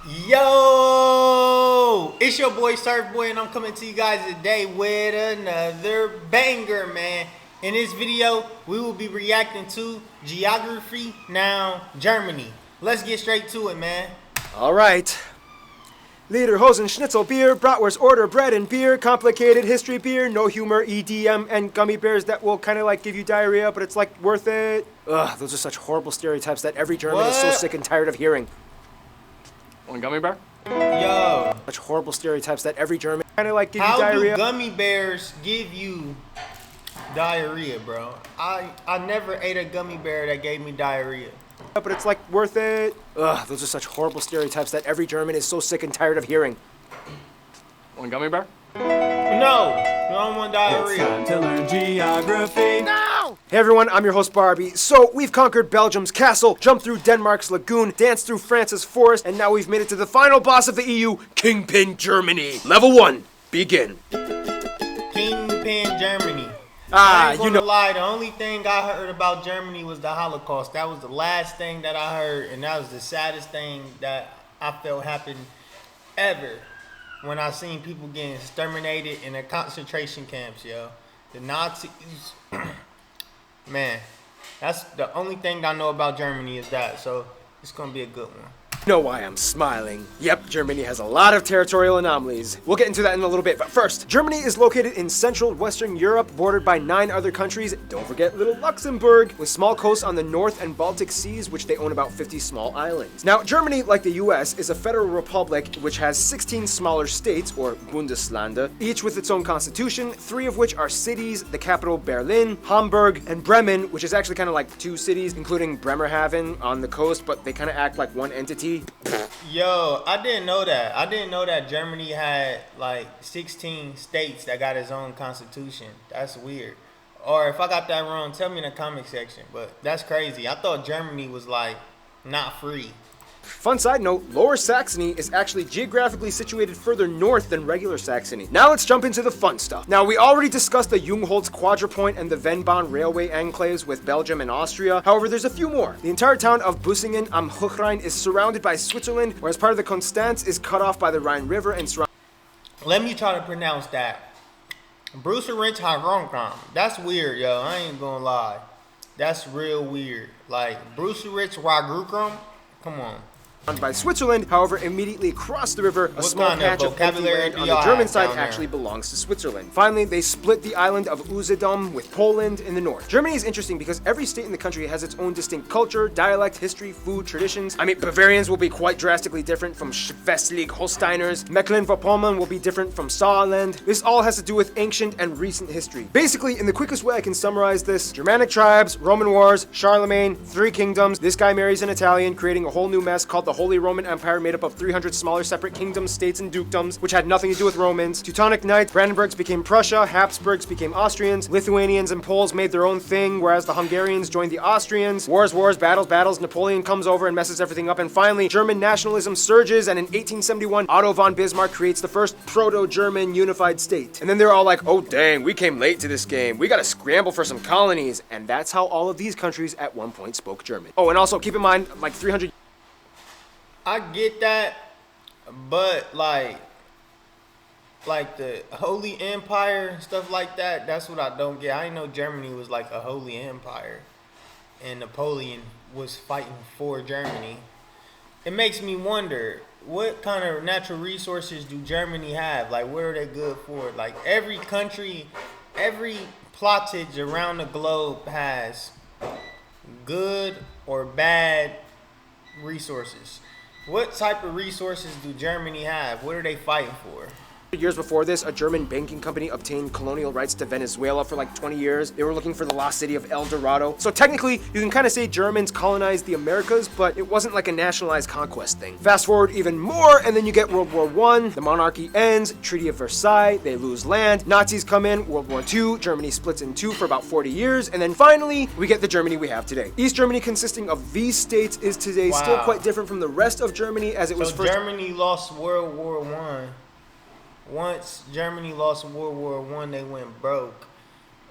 Yo, it's your boy Surf Boy, and I'm coming to you guys today with another banger, man. In this video, we will be reacting to Geography Now Germany. Let's get straight to it, man. All right. Lederhosen, Schnitzel beer, Bratwurst order, bread and beer, complicated history beer, no humor, EDM, and gummy bears that will kind of like give you diarrhea, but it's like worth it. Ugh, those are such horrible stereotypes that every German is so sick and tired of hearing. One gummy bear? Yo, Such horrible stereotypes that every German kind of like give you how diarrhea. do gummy bears give you diarrhea, bro? I never ate a gummy bear that gave me diarrhea. But it's like worth it. Ugh, those are such horrible stereotypes that every German is so sick and tired of hearing. One gummy bear? No, I don't want diarrhea. It's time to learn geography. Hey everyone, I'm your host Barbie. So, we've conquered Belgium's castle, jumped through Denmark's lagoon, danced through France's forest, and now we've made it to the final boss of the EU, Kingpin Germany. Level 1, begin. Kingpin Germany. I ain't You gonna know. lie, the only thing I heard about Germany was the Holocaust. That was the last thing that I heard, and that was the saddest thing that I felt happen ever when I seen people getting exterminated in the concentration camps, yo. The Nazis, man, that's the only thing I know about Germany is that, so it's gonna be a good one. You know why I'm smiling. Yep, Germany has a lot of territorial anomalies. We'll get into that in a little bit, but first, Germany is located in central Western Europe, bordered by 9 other countries. Don't forget little Luxembourg, with small coasts on the North and Baltic Seas, which they own about 50 small islands. Now, Germany, like the US, is a federal republic which has 16 smaller states, or Bundesländer, each with its own constitution, 3 of which are cities, the capital Berlin, Hamburg, and Bremen, which is actually kind of like 2 cities, including Bremerhaven on the coast, but they kind of act like one entity. Yo, I didn't know that. I didn't know that Germany had like 16 states that got its own constitution. That's weird. Or if I got that wrong, tell me in the comment section. But that's crazy. I thought Germany was like not free. Fun side note, Lower Saxony is actually geographically situated further north than regular Saxony. Now let's jump into the fun stuff. Now we already discussed the Jungholz Quadrupoint and the Vennbahn railway enclaves with Belgium and Austria. However, there's a few more. The entire town of Bussingen am Hochrhein is surrounded by Switzerland, whereas part of the Konstanz is cut off by the Rhine River and surrounded. Let me try to pronounce that. Brucerench Haronkam. That's weird, yo. I ain't gonna lie. That's real weird. Like Brucerench Wagrukum. Come on. By Switzerland, however, immediately across the river, a small kind of patch of empty vocabulary land do on the y'all German have side down there? actually belongs to Switzerland. Finally, they split the island of Usedom with Poland in the north. Germany is interesting because every state in the country has its own distinct culture, dialect, history, food, traditions. I mean, Bavarians will be quite drastically different from Schleswig-Holsteiners. Mecklenburg-Vorpommern will be different from Saarland. This all has to do with ancient and recent history. Basically, in the quickest way I can summarize this, Germanic tribes, Roman wars, Charlemagne, 3 kingdoms, this guy marries an Italian, creating a whole new mess called the Holy Roman Empire, made up of 300 smaller separate kingdoms, states, and dukedoms, which had nothing to do with Romans. Teutonic Knights, Brandenburgs became Prussia, Habsburgs became Austrians, Lithuanians and Poles made their own thing, whereas the Hungarians joined the Austrians. Wars, battles, Napoleon comes over and messes everything up, and finally, German nationalism surges, and in 1871, Otto von Bismarck creates the first proto-German unified state. And then they're all like, oh dang, we came late to this game, we gotta scramble for some colonies, and that's how all of these countries at one point spoke German. Oh, and also keep in mind, like 300 I get that, but like the Holy Empire and stuff like that, that's what I don't get. I didn't know Germany was like a holy empire and Napoleon was fighting for Germany. It makes me wonder, what kind of natural resources do Germany have? Like, what are they good for? Like, every country, every plottage around the globe has good or bad resources. What type of resources do Germany have? What are they fighting for? years before this, a German banking company obtained colonial rights to Venezuela for like 20 years. They were looking for the lost city of El Dorado. So technically, you can kind of say Germans colonized the Americas, but it wasn't like a nationalized conquest thing. Fast forward even more, and then you get World War I, the monarchy ends, Treaty of Versailles, they lose land, Nazis come in, World War II, Germany splits in two for about 40 years, and then finally, we get the Germany we have today. East Germany, consisting of these states, is today still quite different from the rest of Germany, as it was first. Germany lost World War I. Once Germany lost World War I, they went broke.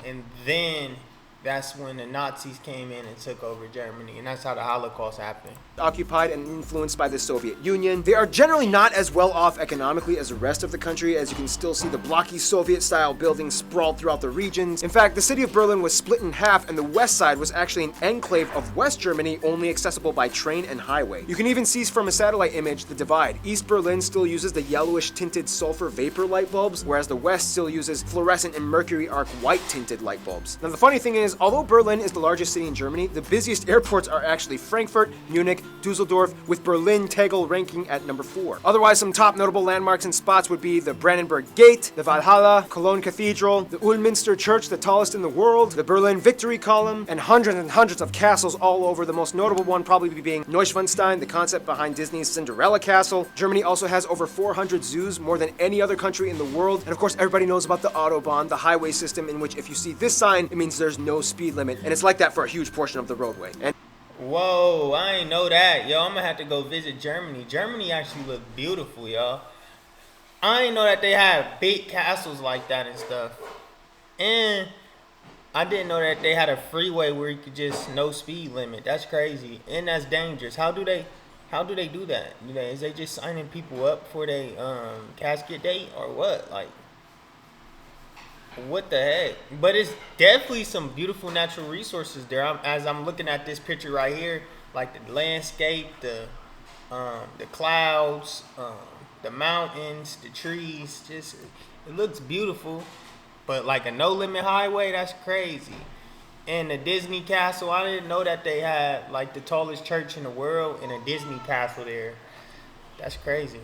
And then that's when the Nazis came in and took over Germany, and that's how the Holocaust happened. Occupied and influenced by the Soviet Union. They are generally not as well off economically as the rest of the country, as you can still see the blocky Soviet-style buildings sprawled throughout the regions. In fact, the city of Berlin was split in half, and the west side was actually an enclave of West Germany, only accessible by train and highway. You can even see from a satellite image the divide. East Berlin still uses the yellowish tinted sulfur vapor light bulbs, whereas the west still uses fluorescent and mercury arc white tinted light bulbs. Now the funny thing is, although Berlin is the largest city in Germany, the busiest airports are actually Frankfurt, Munich, Dusseldorf, with Berlin Tegel ranking at number 4. Otherwise, some top notable landmarks and spots would be the Brandenburg Gate, the Valhalla, Cologne Cathedral, the Ulminster Church, the tallest in the world, the Berlin Victory Column, and hundreds of castles all over, the most notable one probably being Neuschwanstein, the concept behind Disney's Cinderella Castle. Germany also has over 400 zoos, more than any other country in the world, and of course everybody knows about the Autobahn, the highway system in which if you see this sign, it means there's no speed limit, and it's like that for a huge portion of the roadway. And Whoa, I ain't know that. Yo, I'm gonna have to go visit Germany. Germany actually look beautiful, y'all. I ain't know that they had big castles like that and stuff. And I didn't know that they had a freeway where you could just no speed limit. That's crazy. And that's dangerous. How do they do that? Is they just signing people up for their casket date or what? Like, what the heck? But it's definitely some beautiful natural resources there. As I'm looking at this picture right here, like the landscape, the clouds, the mountains, the trees, just it looks beautiful. But like a no limit highway, that's crazy. And the Disney castle, I didn't know that they had like the tallest church in the world and a Disney castle there. That's crazy.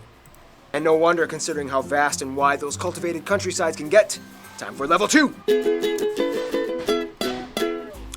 And no wonder, considering how vast and wide those cultivated countrysides can get. Time for level 2.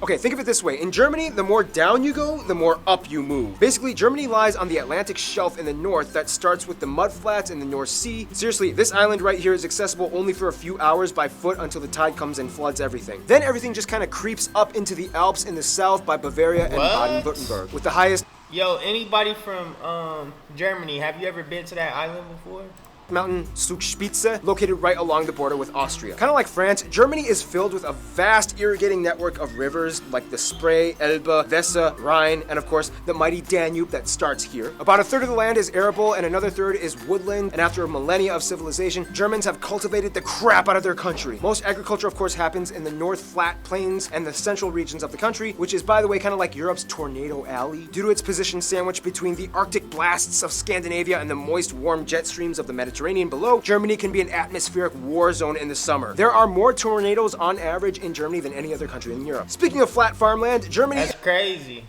Okay, think of it this way. In Germany, the more down you go, the more up you move. Basically, Germany lies on the Atlantic shelf in the north that starts with the mudflats in the North Sea. Seriously, this island right here is accessible only for a few hours by foot until the tide comes and floods everything. Then everything just kind of creeps up into the Alps in the south by Bavaria and Baden-Württemberg, with the highest Yo, anybody from Germany, have you ever been to that island before? mountain, Zugspitze, located right along the border with Austria. Kind of like France, Germany is filled with a vast irrigating network of rivers like the Spree, Elbe, Weser, Rhine, and of course the mighty Danube that starts here. About a third of the land is arable and another third is woodland, and after a millennia of civilization, Germans have cultivated the crap out of their country. Most agriculture of course happens in the North Flat Plains and the central regions of the country, which is by the way kind of like Europe's Tornado Alley. Due to its position sandwiched between the Arctic blasts of Scandinavia and the moist warm jet streams of the Mediterranean below, Germany can be an atmospheric war zone in the summer. There are more tornadoes on average in Germany than any other country in Europe. Speaking of flat farmland, Germany... That's crazy.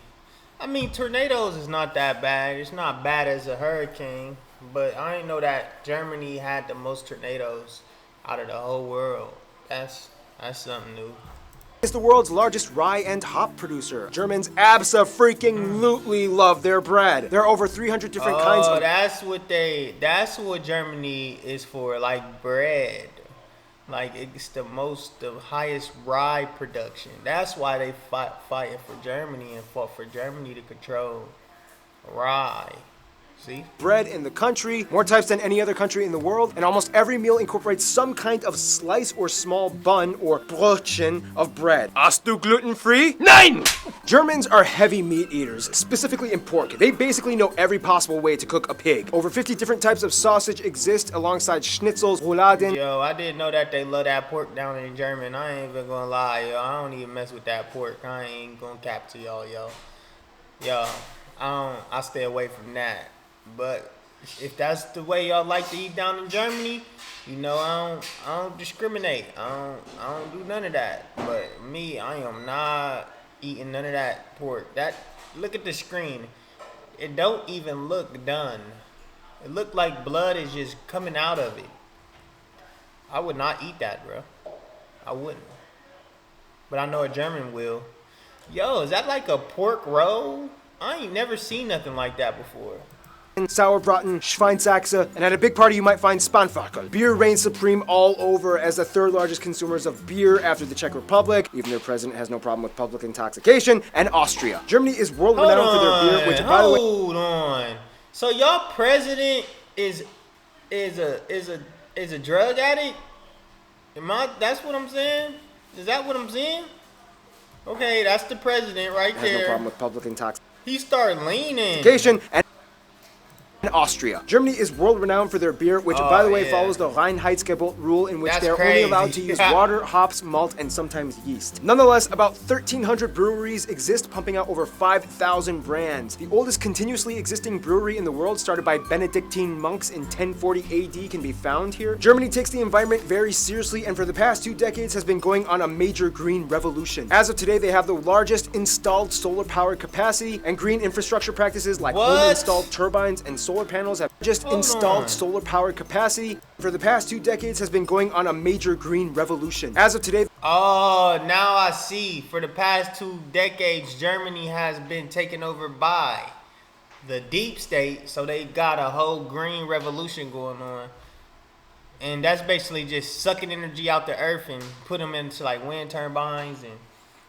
I mean, tornadoes is not that bad. It's not bad as a hurricane, but I didn't know that Germany had the most tornadoes out of the whole world. That's something new. is the world's largest rye and hop producer. Germans abso-freaking-lutely love their bread. There are over 300 different kinds of... that's what Germany is for, like bread. Like it's the highest rye production. That's why they fighting for Germany and fought for Germany to control rye. See? Bread in the country, more types than any other country in the world, and almost every meal incorporates some kind of slice or small bun or Brötchen of bread. Hast du gluten-free? Nein! Germans are heavy meat eaters, specifically in pork. They basically know every possible way to cook a pig. Over 50 different types of sausage exist alongside schnitzels, rouladen. Yo, I didn't know that they love that pork down in Germany. I ain't even gonna lie, yo. I don't even mess with that pork. I ain't gonna cap to y'all, yo. Yo, I stay away from that. But if that's the way y'all like to eat down in Germany, you know, I don't discriminate. I don't do none of that. But me, I am not eating none of that pork. Look at the screen. It don't even look done. It look like blood is just coming out of it. I would not eat that, bro. I wouldn't. But I know a German will. Yo, is that like a pork roll? I ain't never seen nothing like that before. Sauerbraten, Schweinsachse, and at a big party you might find Spanferkel. Beer reigns supreme all over as the third largest consumers of beer after the Czech Republic, even their president has no problem with public intoxication, and Austria. Germany is world renowned for their beer, which by the way... Hold on. So y'all president is a drug addict? That's what I'm saying? Is that what I'm saying? Okay, that's the president right Has no there. problem with public intoxication. He started leaning. And Austria. Germany is world renowned for their beer, which, by the way, follows the Reinheitsgebot rule, in which That's they're only crazy. allowed to use water, hops, malt, and sometimes yeast. Nonetheless, about 1,300 breweries exist, pumping out over 5,000 brands. The oldest continuously existing brewery in the world, started by Benedictine monks in 1040 AD, can be found here. Germany takes the environment very seriously, and for the past 2 decades has been going on a major green revolution. As of today, they have the largest installed solar power capacity, and green infrastructure practices like home-installed turbines and solar panels have just installed solar power capacity. For the past 2 decades has been going on a major green revolution. As of today, Oh, now I see. For the past 2 decades, Germany has been taken over by the deep state, so they got a whole green revolution going on. And that's basically just sucking energy out the earth and put them into like wind turbines and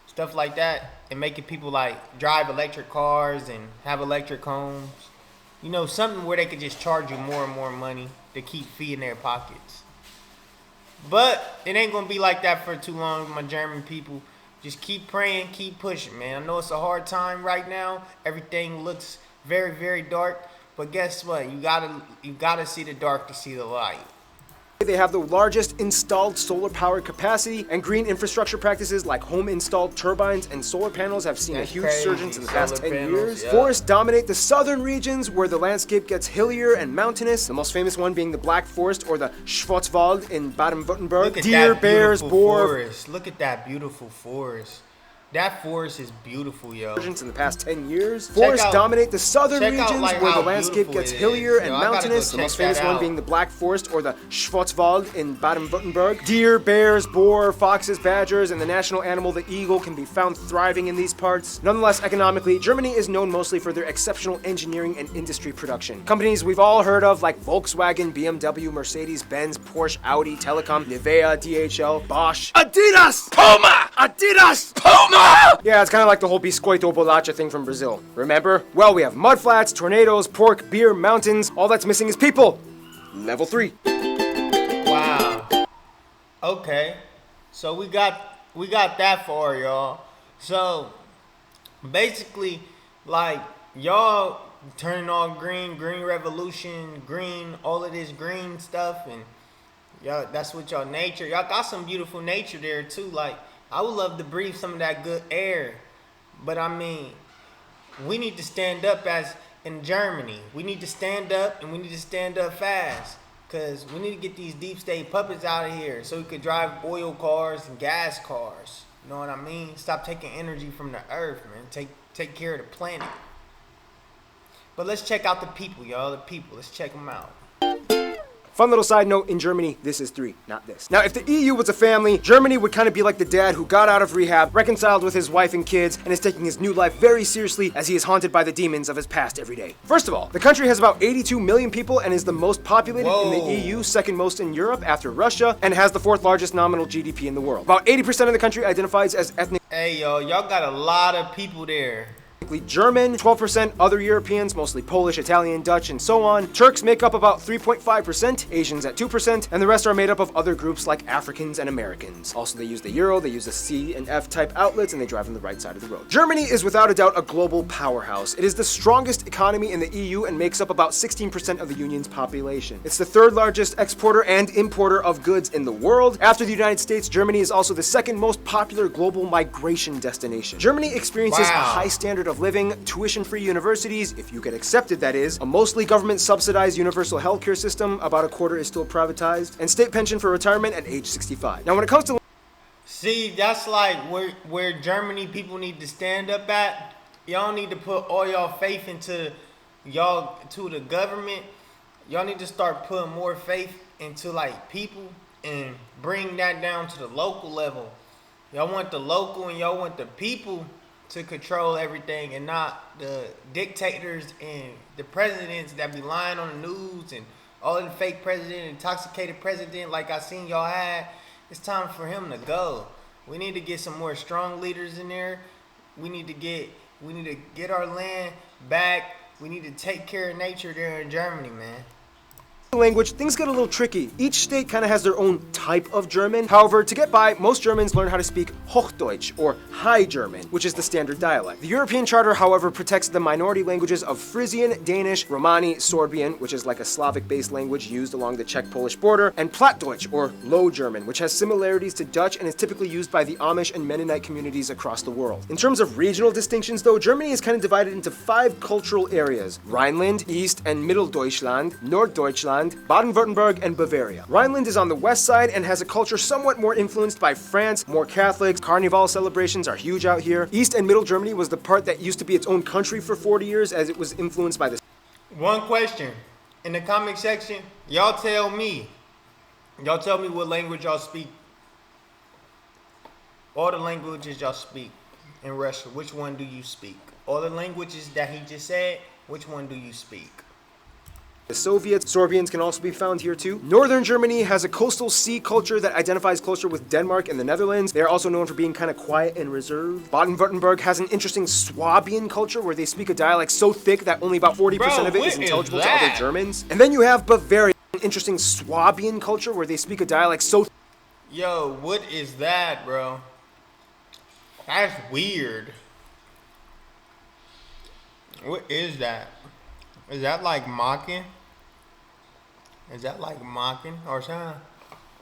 stuff like that, and making people like drive electric cars and have electric homes. You know, something where they could just charge you more and more money to keep feeding their pockets. But it ain't gonna be like that for too long, my German people. Just keep praying, keep pushing, man. I know it's a hard time right now. Everything looks very, very dark. But guess what? You gotta see the dark to see the light. they have the largest installed solar power capacity, and green infrastructure practices like home-installed turbines and solar panels have seen a huge resurgence in the past 10 years. Yeah. Forests dominate the southern regions where the landscape gets hillier and mountainous, the most famous one being the Black Forest or the Schwarzwald in Baden-Württemberg. Look at Deer, that bears, beautiful boar. forest. Look at that beautiful forest. That forest is beautiful, yo. In the past 10 years, forests dominate the southern regions like, where the how landscape beautiful gets it hillier is. and Yo, I gotta go mountainous, the check most famous that one out. being the Black Forest or the Schwarzwald in Baden-Württemberg. Deer, bears, boar, foxes, badgers, and the national animal, the eagle, can be found thriving in these parts. Nonetheless, economically, Germany is known mostly for their exceptional engineering and industry production. Companies we've all heard of like Volkswagen, BMW, Mercedes-Benz, Porsche, Audi, Telecom, Nivea, DHL, Bosch, Adidas, Puma, Adidas, Puma! Yeah, it's kind of like the whole Biscoito Bolacha thing from Brazil. Remember? Well, we have mudflats, tornadoes, pork, beer, mountains. All that's missing is people. Level 3. Wow. Okay. So we got that far, y'all. So basically, like, y'all turning on green revolution, green, all of this green stuff, and y'all, that's what y'all nature. Y'all got some beautiful nature there too. Like, I would love to breathe some of that good air. But I mean, we need to stand up as in Germany. We need to stand up, and we need to stand up fast. Because we need to get these deep state puppets out of here so we could drive oil cars and gas cars. You know what I mean? Stop taking energy from the earth, man. Take care of the planet. But let's check out the people, y'all. The people. Let's check them out. Fun little side note, in Germany, this is 3, not this. Now, if the EU was a family, Germany would kind of be like the dad who got out of rehab, reconciled with his wife and kids, and is taking his new life very seriously as he is haunted by the demons of his past every day. First of all, the country has about 82 million people and is the most populated in the EU, second most in Europe after Russia, and has the 4th largest nominal GDP in the world. About 80% of the country identifies as ethnic. Hey, y'all got a lot of people there. German, 12% other Europeans, mostly Polish, Italian, Dutch, and so on. Turks make up about 3.5%, Asians at 2%, and the rest are made up of other groups like Africans and Americans. Also, they use the euro, they use the C and F type outlets, and they drive on the right side of the road. Germany is without a doubt a global powerhouse. It is the strongest economy in the EU and makes up about 16% of the union's population. It's the 3rd largest exporter and importer of goods in the world. After the United States, Germany is also the 2nd most popular global migration destination. Germany experiences a high standard of living, tuition-free universities, if you get accepted that is, a mostly government-subsidized universal healthcare system, about a quarter is still privatized, and state pension for retirement at age 65. Now when it comes to See, that's like where Germany people need to stand up at. Y'all need to put all y'all faith into the government. Y'all need to start putting more faith into like people and bring that down to the local level. Y'all want the local and y'all want the people to control everything and not the dictators and the presidents that be lying on the news and all of the fake president, intoxicated president like I seen y'all had. It's time for him to go. We need to get some more strong leaders in there. We need to get our land back. We need to take care of nature there in Germany, man. language, things get a little tricky. Each state kind of has their own type of German. However, to get by, most Germans learn how to speak Hochdeutsch, or High German, which is the standard dialect. The European Charter, however, protects the minority languages of Frisian, Danish, Romani, Sorbian, which is like a Slavic-based language used along the Czech-Polish border, and Plattdeutsch, or Low German, which has similarities to Dutch and is typically used by the Amish and Mennonite communities across the world. In terms of regional distinctions, though, Germany is kind of divided into 5 cultural areas: Rhineland, East and Middle Deutschland, Norddeutschland, Baden-Württemberg, and Bavaria. Rhineland is on the west side and has a culture somewhat more influenced by France, more Catholics. Carnival celebrations are huge out here. East and Middle Germany was the part that used to be its own country for 40 years, as it was influenced by the... One question in the comment section. Y'all tell me what language y'all speak. All the languages y'all speak in Russia, which one do you speak? All the languages that he just said, which one do you speak? The Soviets. Sorbians can also be found here too. Northern Germany has a coastal sea culture that identifies closer with Denmark and the Netherlands. They are also known for being kind of quiet and reserved. Baden-Württemberg has an interesting Swabian culture where they speak a dialect so thick that only about 40% of it is intelligible to other Germans. And then you have Bavaria, an interesting Swabian culture where they speak a dialect so... Yo, what is that, bro? That's weird. What is that? Is that like mocking? Is that like mocking or something?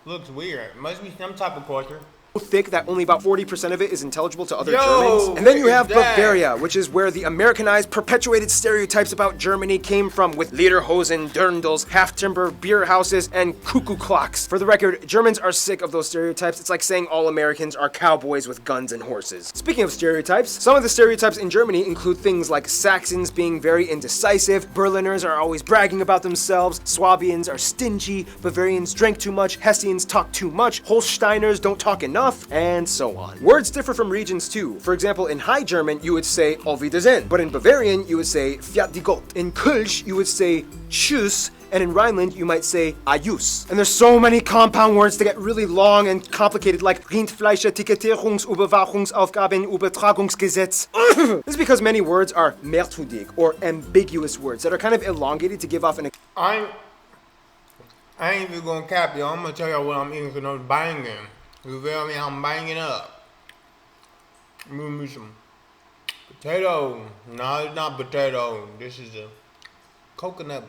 Looks weird. Must be some type of culture. Thick that only about 40% of it is intelligible to other Yo, Germans. And then you have that? Bavaria, which is where the Americanized, perpetuated stereotypes about Germany came from, with Lederhosen, Dirndls, half-timber, beer houses, and cuckoo clocks. For the record, Germans are sick of those stereotypes. It's like saying all Americans are cowboys with guns and horses. Speaking of stereotypes, some of the stereotypes in Germany include things like Saxons being very indecisive, Berliners are always bragging about themselves, Swabians are stingy, Bavarians drink too much, Hessians talk too much, Holsteiners don't talk enough, and so on. Words differ from regions too. For example, in High German, you would say Auf Wiedersehen, but in Bavarian, you would say Fiat die Gott. In Kölsch, you would say Tschüss, and in Rhineland, you might say Ajus. And there's so many compound words that get really long and complicated, like Rindfleisch, Etikettierungsüberwachungsaufgaben, Übertragungsgesetz. This is because many words are merkwürdig, or ambiguous words, that are kind of elongated to give off an... I ain't even gonna cap y'all. I'm gonna tell y'all what I'm eating because I'm banging. You feel me? I'm banging up. Move me some potato. No, it's not potato. This is a coconut.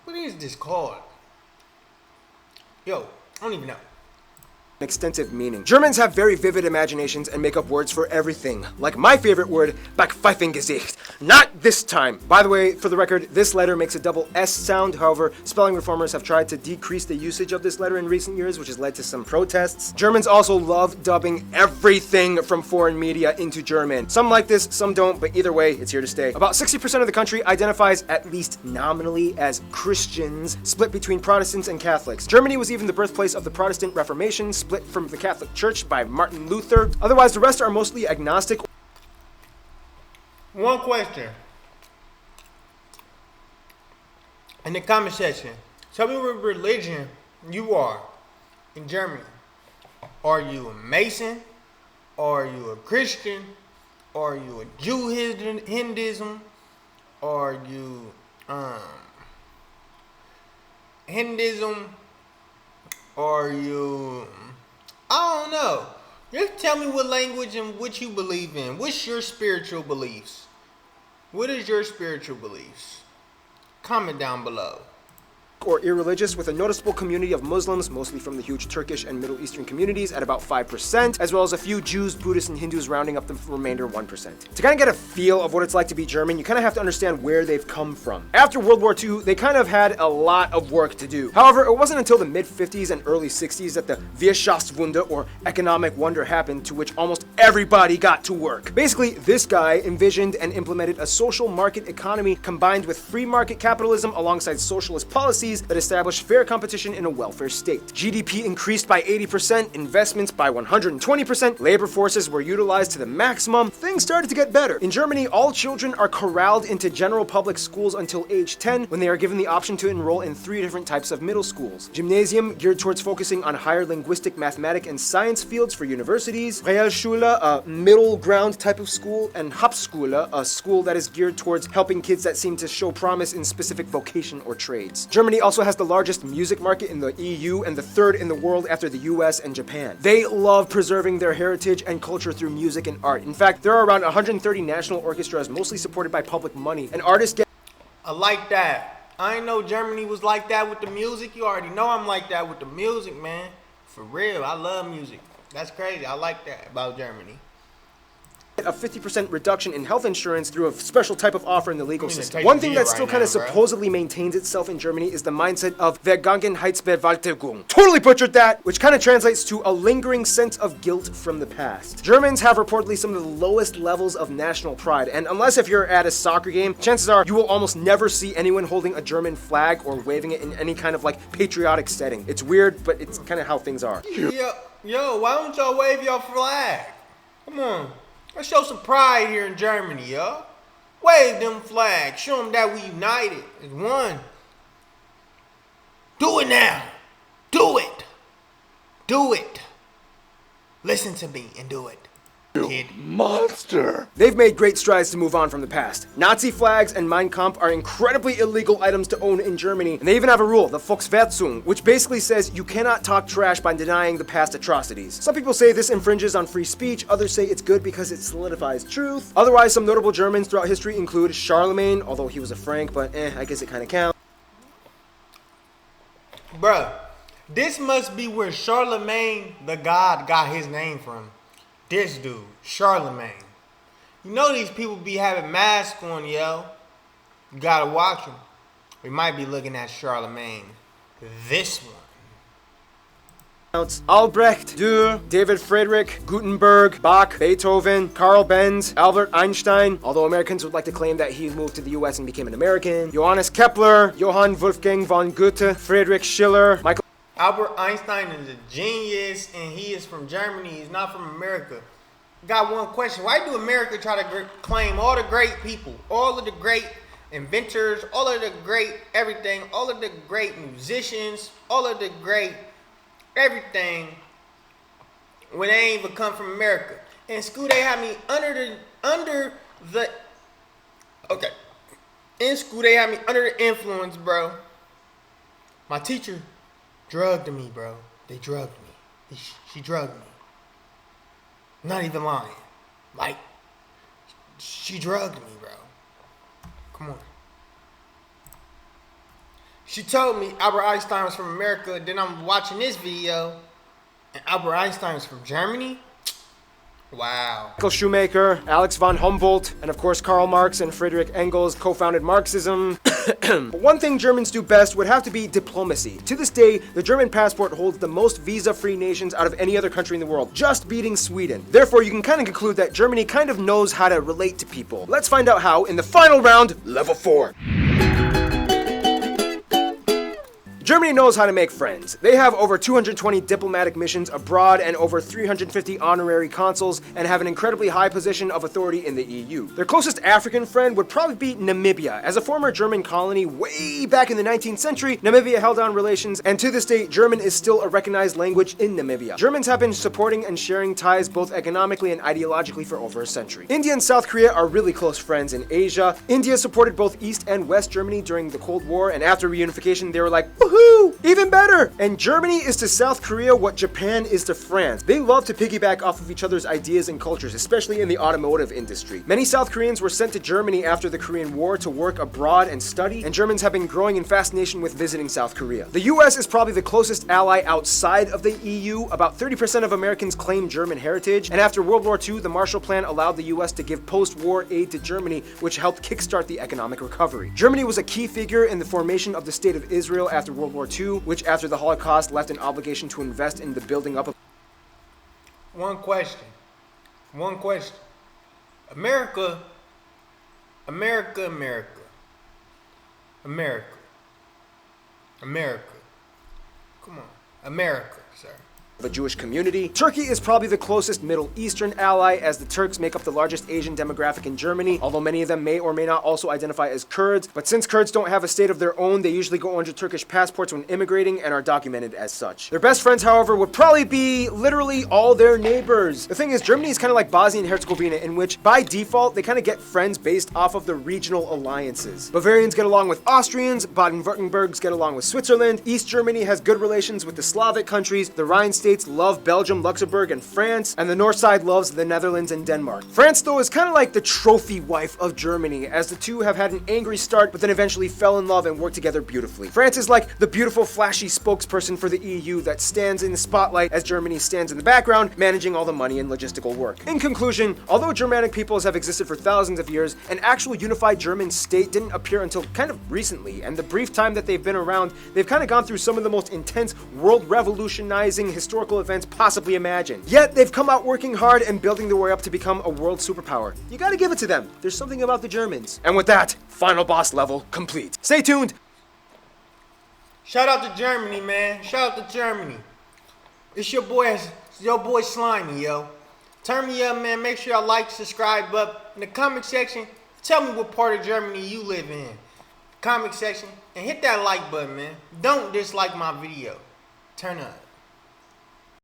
What is this called? Yo, I don't even know. Extensive meaning. Germans have very vivid imaginations and make up words for everything. Like my favorite word, Backpfeifengesicht. Not this time. By the way, for the record, this letter makes a double S sound. However, spelling reformers have tried to decrease the usage of this letter in recent years, which has led to some protests. Germans also love dubbing everything from foreign media into German. Some like this, some don't, but either way, it's here to stay. About 60% of the country identifies, at least nominally, as Christians, split between Protestants and Catholics. Germany was even the birthplace of the Protestant Reformation, split from the Catholic Church by Martin Luther. Otherwise, the rest are mostly agnostic. One question. In the comment section, tell me what religion you are in Germany. Are you a Mason? Are you a Christian? Are you a Jew Hinduism? Are you Hinduism? Are you... I don't know. Just tell me what language and what you believe in. What's your spiritual beliefs? What is your spiritual beliefs? Comment down below. Or irreligious, with a noticeable community of Muslims, mostly from the huge Turkish and Middle Eastern communities, at about 5%, as well as a few Jews, Buddhists, and Hindus rounding up the remainder 1%. To kind of get a feel of what it's like to be German, you kind of have to understand where they've come from. After World War II, they kind of had a lot of work to do. However, it wasn't until the mid-50s and early 60s that the Wirtschaftswunder, or economic wonder, happened, to which almost everybody got to work. Basically, this guy envisioned and implemented a social market economy combined with free market capitalism alongside socialist policies policies that establish fair competition in a welfare state. GDP increased by 80%, investments by 120%, labor forces were utilized to the maximum. Things started to get better. In Germany, all children are corralled into general public schools until age 10, when they are given the option to enroll in 3 different types of middle schools. Gymnasium, geared towards focusing on higher linguistic, mathematic, and science fields for universities. Realschule, a middle ground type of school. And Hauptschule, a school that is geared towards helping kids that seem to show promise in specific vocation or trades. Germany also has the largest music market in the EU and the 3rd in the world after the US and Japan. They love preserving their heritage and culture through music and art. In fact, there are around 130 national orchestras, mostly supported by public money, and artists get... I like that. I ain't know Germany was like that with the music. You already know I'm like that with the music, man. For real, I love music. That's crazy. I like that about Germany. A 50% reduction in health insurance through a special type of offer in the legal system. take One the thing deal that still right kind of now, bro. supposedly maintains itself in Germany is the mindset of Vergangenheitsbewältigung. Totally butchered that, which kind of translates to a lingering sense of guilt from the past. Germans have reportedly some of the lowest levels of national pride, and unless if you're at a soccer game, chances are you will almost never see anyone holding a German flag or waving it in any kind of like patriotic setting. It's weird, but it's kind of how things are. Yo, why don't y'all wave your flag? Come on. Let's show some pride here in Germany, yo. Wave them flags. Show them that we united as one. Do it now. Do it. Do it. Listen to me and do it, kid. Monster! They've made great strides to move on from the past. Nazi flags and Mein Kampf are incredibly illegal items to own in Germany, and they even have a rule, the Volksverhetzung, which basically says you cannot talk trash by denying the past atrocities. Some people say this infringes on free speech, others say it's good because it solidifies truth. Otherwise, some notable Germans throughout history include Charlemagne, although he was a Frank, but I guess it kind of counts. Bruh, this must be where Charlemagne the God got his name from. This dude, Charlemagne. You know these people be having masks on, yo. You gotta watch them. We might be looking at Charlemagne. This one. Albrecht, Dürer, David Friedrich, Gutenberg, Bach, Beethoven, Carl Benz, Albert Einstein, although Americans would like to claim that he moved to the US and became an American, Johannes Kepler, Johann Wolfgang von Goethe, Friedrich Schiller, Michael... Albert Einstein is a genius and he is from Germany. He's not from America. Got one question. Why do America try to claim all the great people, all of the great inventors, all of the great everything, all of the great musicians, all of the great everything when they ain't even come from America? In school they had me in school they had me under the influence, bro. My teacher drugged me, bro. They drugged me. She drugged me. Not even lying. Like, she drugged me, bro. Come on. She told me Albert Einstein was from America. Then I'm watching this video, and Albert Einstein was from Germany. Wow. Michael Schumacher, Alex von Humboldt, and of course Karl Marx and Friedrich Engels co-founded Marxism. But one thing Germans do best would have to be diplomacy. To this day, the German passport holds the most visa-free nations out of any other country in the world, just beating Sweden. Therefore, you can kind of conclude that Germany kind of knows how to relate to people. Let's find out how in the final round, level 4. Germany knows how to make friends. They have over 220 diplomatic missions abroad and over 350 honorary consuls and have an incredibly high position of authority in the EU. Their closest African friend would probably be Namibia. As a former German colony way back in the 19th century, Namibia held on relations, and to this day, German is still a recognized language in Namibia. Germans have been supporting and sharing ties both economically and ideologically for over a century. India and South Korea are really close friends in Asia. India supported both East and West Germany during the Cold War, and after reunification, they were like, woohoo! Even better! And Germany is to South Korea what Japan is to France. They love to piggyback off of each other's ideas and cultures, especially in the automotive industry. Many South Koreans were sent to Germany after the Korean War to work abroad and study, and Germans have been growing in fascination with visiting South Korea. The US is probably the closest ally outside of the EU. About 30% of Americans claim German heritage, and after World War II, the Marshall Plan allowed the US to give post-war aid to Germany, which helped kickstart the economic recovery. Germany was a key figure in the formation of the State of Israel after World War II, which after the Holocaust left an obligation to invest in the building up of... One question. America. America. Come on. America, sir. Of a Jewish community. Turkey is probably the closest Middle Eastern ally, as the Turks make up the largest Asian demographic in Germany, although many of them may or may not also identify as Kurds. But since Kurds don't have a state of their own, they usually go under Turkish passports when immigrating and are documented as such. Their best friends, however, would probably be literally all their neighbors. The thing is, Germany is kind of like Bosnia and Herzegovina, in which, by default, they kind of get friends based off of the regional alliances. Bavarians get along with Austrians, Baden-Württembergs get along with Switzerland, East Germany has good relations with the Slavic countries, the Rhine states love Belgium, Luxembourg, and France, and the North side loves the Netherlands and Denmark. France, though, is kind of like the trophy wife of Germany, as the two have had an angry start, but then eventually fell in love and worked together beautifully. France is like the beautiful, flashy spokesperson for the EU that stands in the spotlight as Germany stands in the background, managing all the money and logistical work. In conclusion, although Germanic peoples have existed for thousands of years, an actual unified German state didn't appear until kind of recently, and the brief time that they've been around, they've kind of gone through some of the most intense, world-revolutionizing historical events possibly imagined. Yet, they've come out working hard and building their way up to become a world superpower. You gotta give it to them. There's something about the Germans. And with that, final boss level complete. Stay tuned! Shout out to Germany, man. Shout out to Germany. It's your boy Slimy, yo. Turn me up, man. Make sure y'all like, subscribe up. In the comment section, tell me what part of Germany you live in. Comment section. And hit that like button, man. Don't dislike my video. Turn up.